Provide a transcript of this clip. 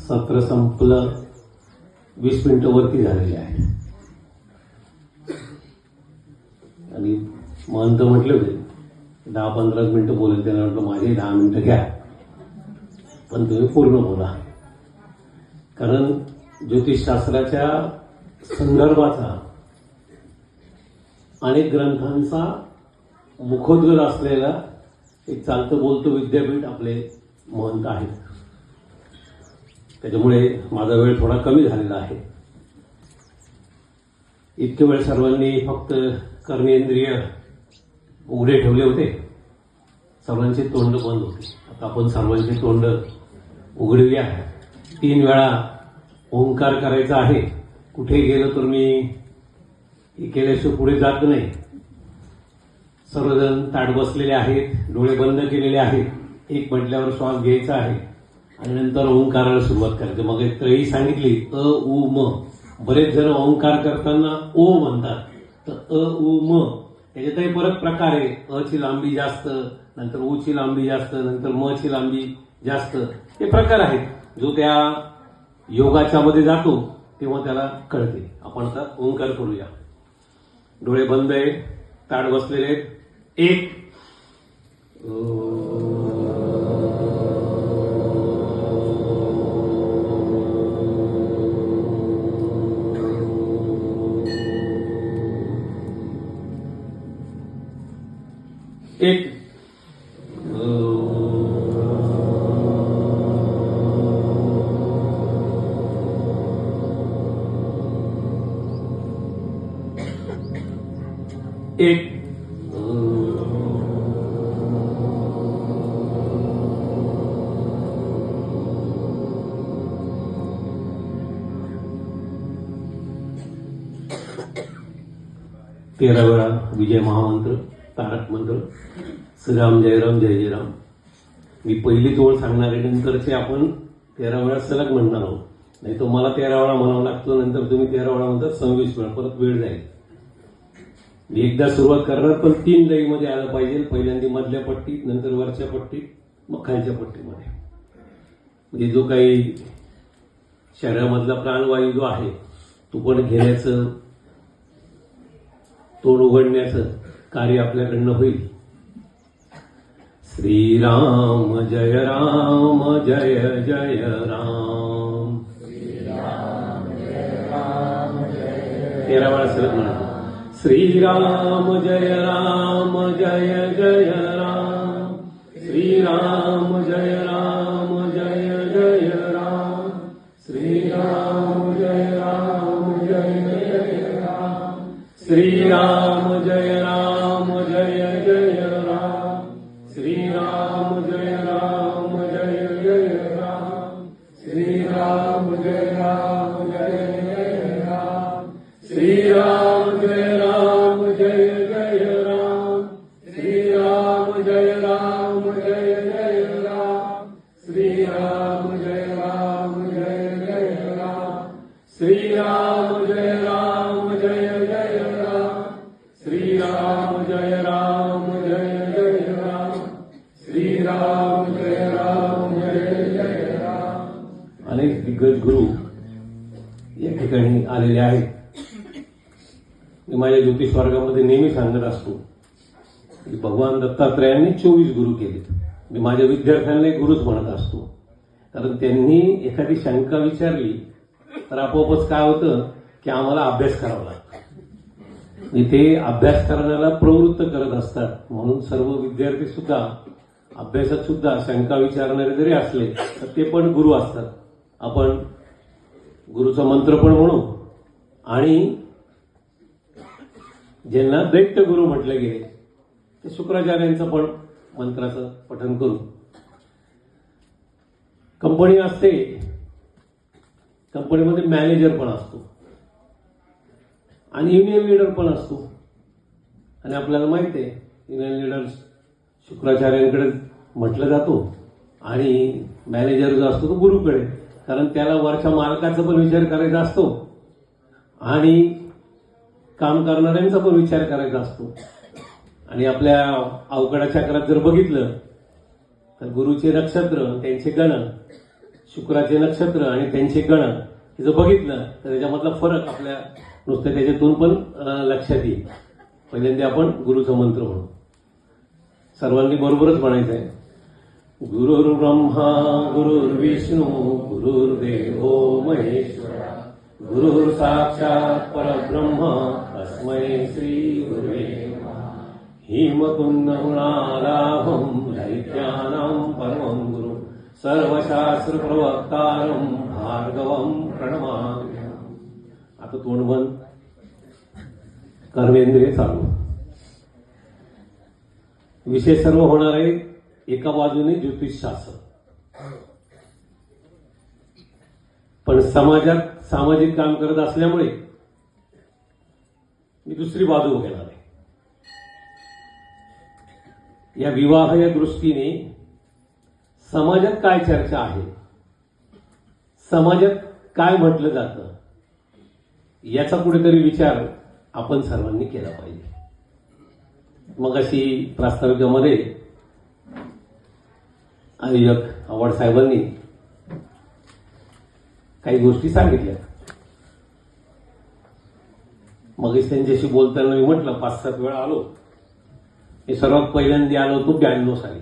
सत्र संपलं 20 मिनिटं वरती झालेली आहे आणि महंत म्हटले होते 10-15 मिनिटं बोलेल. त्यांना म्हटलं माझे 10 मिनिटं घ्या, पण तुम्ही पूर्ण बोला. कारण ज्योतिषशास्त्राच्या संदर्भाचा अनेक ग्रंथांचा मुखोद्गत असलेला एक चालतं बोलतो विद्यापीठ आपले महंत आहेत. त्याच्यामुळे माझा वेळ थोडा कमी झालेला आहे. इतके वेळ सर्वांनी फक्त कर्मेंद्रिय उघडे ठेवले होते, सर्वांचे तोंड बंद होते. आता आपण सर्वांचे तोंड उघडूया. 3 वेळा ओंकार करायचा आहे. कुठे गेलो तर मी हे केल्याशिवाय पुढे जात नाही. सर्वजण ताट बसलेले आहेत, डोळे बंद केलेले आहेत. एक म्हटल्यावर श्वास घ्यायचा आहे आणि नंतर ओंकाराला सुरुवात करायची. मग एक त्रयी सांगितली अ उ म. बरेच जण ओंकार करताना ओ म्हणतात, तर अ उ म त्याच्यातही परत प्रकार आहे. अ ची लांबी जास्त, नंतर उ ची लांबी जास्त, नंतर म ची लांबी जास्त. हे प्रकार आहेत. जो त्या योगाच्या मध्ये जातो तेव्हा त्याला कळते. आपण आता ओंकार करूया. डोळे बंद आहे, ताट बसलेले आहेत. 1 1 1 13 वेळा विजय महामंत्र, तारक मंत्र, श्रीराम जयराम जय जयराम. मी पहिलीच ओळ सांगणार आहे, नंतरचे आपण 13 वेळा सलग म्हणणार आहोत. नाही तो मला 13 वेळा म्हणावं लागतं, नंतर तुम्ही 13 वेळा म्हणतात, 26 वेळा, परत वेळ जाईल. मी एकदा सुरुवात करणार, पण 3 लईमध्ये आलं पाहिजे. पहिल्यांदा मधल्या पट्टीत, नंतर वरच्या पट्टीत, मग खालच्या पट्टीमध्ये. म्हणजे जो काही शरीरामधला प्राणवायू जो आहे तो पण घेण्याचं, तोंड उघडण्याचं कार्य आपल्याकडनं होईल. श्रीराम जय राम जय जय राम. 13 वेळा सलग म्हणा. श्रीराम जय राम जय जय राम. श्रीराम जय राम जय जय राम. श्रीराम जय राम जय जय राम. श्रीराम जय राम जय जय राम. श्रीराम जय राम जय जय राम. श्रीराम जय राम जय जय राम. श्रीराम जय राम जय जय राम. श्रीराम जय राम जय जय राम. श्रीराम जय राम जय जय राम. श्रीराम जय राम जय जय राम. श्रीराम जय राम जय जय राम. श्रीराम जय राम जय जय राम. अनेक दिग्गज गुरु या ठिकाणी आलेले आहेत. मी माझ्या ज्योतिष वर्गामध्ये नेहमी सांगत असतो की भगवान दत्तात्रयांनी 24 गुरु केले. मी माझ्या विद्यार्थ्यांना गुरुच म्हणत असतो. कारण त्यांनी एखादी शंका विचारली तर आपोआपच काय होतं की आम्हाला अभ्यास करावा लागतो. ते अभ्यास करण्याला प्रवृत्त करत असतात. म्हणून सर्व विद्यार्थी सुद्धा अभ्यासात सुद्धा शंका विचारणारे जरी असले तर ते पण गुरु असतात. आपण गुरुचा मंत्र पण म्हणू आणि ज्यांना दैत्य गुरु म्हटले गेले ते शुक्राचार्यांचं पण मंत्राचं पठण करू. कंपनी असते, कंपनीमध्ये मॅनेजर पण असतो आणि युनियन लीडर पण असतो. आणि आपल्याला माहिती आहे युनियन लीडर शुक्राचार्यांकडे म्हटलं जातो आणि मॅनेजर जो असतो तो गुरुकडे. कारण त्याला वरच्या मालकाचा पण विचार करायचा असतो आणि काम करणाऱ्यांचा पण विचार करायचा असतो. आणि आपल्या अवघडा चक्रात जर बघितलं तर गुरुचे नक्षत्र, त्यांचे गण शुक्राचे नक्षत्र आणि त्यांचे गण हे जर बघितलं तर त्याच्यामधला फरक आपल्या नुसतं त्याच्यातून पण लक्षात येईल. पहिल्यांदा आपण गुरुचा मंत्र म्हणू. सर्वांनी बरोबरच म्हणायचं आहे. गुरुर्ब्रह्मा गुरुर्विष्णू गुरुर्देवो महेश्वरा गुरुर् साक्षात परब्रह्म तस्मै श्री गुरुवे नमः. हिमकुन्दगुणालाभं दैत्यानां परमं गुरु सर्वशास्त्र प्रवक्तारं भार्गवं प्रणमामि. आता तोंड बंद, कर्मेंद्रिय चालू. विषय सर्व होणार आहे एका बाजूने ज्योतिषशास्त्र, पण समाजात सामाजिक काम करत असल्यामुळे मी दुसरी बाजू घेणार आहे. या विवाह या दृष्टीने समाजात काय चर्चा आहे, समाजात काय म्हटलं जातं, याचा कुठेतरी विचार आपण सर्वांनी केला पाहिजे. मग अशी प्रास्ताविकामध्ये आयोजक आव्हाड साहेबांनी काही गोष्टी सांगितल्या. मग त्यांच्याशी बोलताना मी म्हटलं 5-7 वेळा आलो. हे सर्वात पहिल्यांदा आलो होतो 92 साली.